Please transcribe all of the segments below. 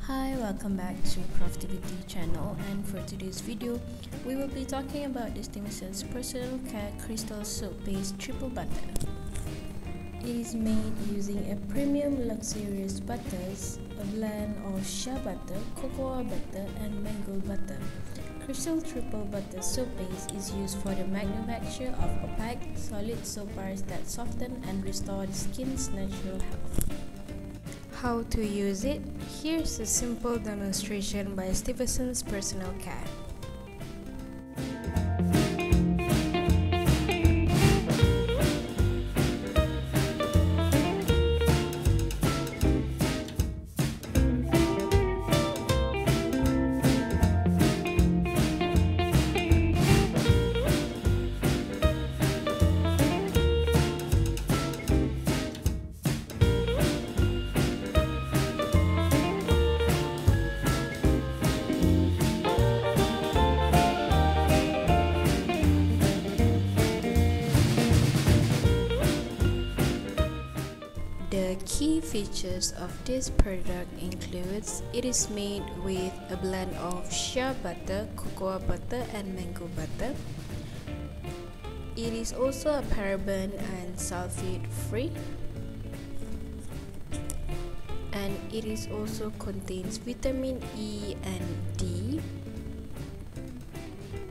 Hi, welcome back to Craftivity channel, and for today's video we will be talking about the Stevenson's Personal Care Crystal Soap Base Triple Butter. It is made using a premium luxurious butters, a blend of shea butter, cocoa butter and mango butter. Crystal Triple Butter Soap Base is used for the manufacture of opaque, solid soap bars that soften and restore the skin's natural health. How to use it? Here's a simple demonstration by Stevenson's Personal Care. The key features of this product includes it is made with a blend of shea butter, cocoa butter and mango butter. It is also a paraben and sulfate free, and it is also contains vitamin E and D,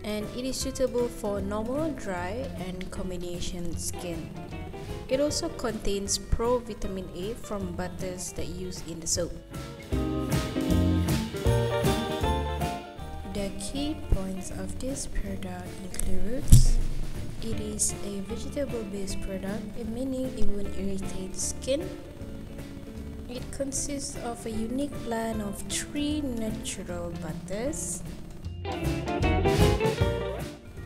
and it is suitable for normal, dry and combination skin. It also contains pro-vitamin A from butters that use in the soap. The key points of this product includes it is a vegetable-based product, meaning it will irritate skin. It consists of a unique blend of 3 natural butters.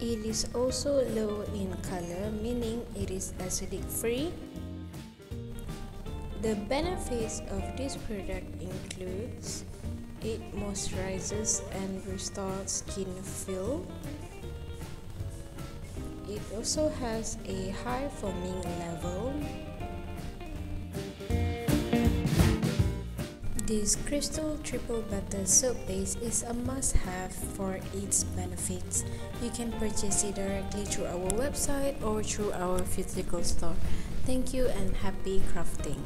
It is also low in color, meaning it is acidic free. The benefits of this product includes it moisturizes and restores skin feel. It also has a high foaming level. This Crystal Triple Butter Soap Base is a must-have for its benefits. You can purchase it directly through our website or through our physical store. Thank you and happy crafting!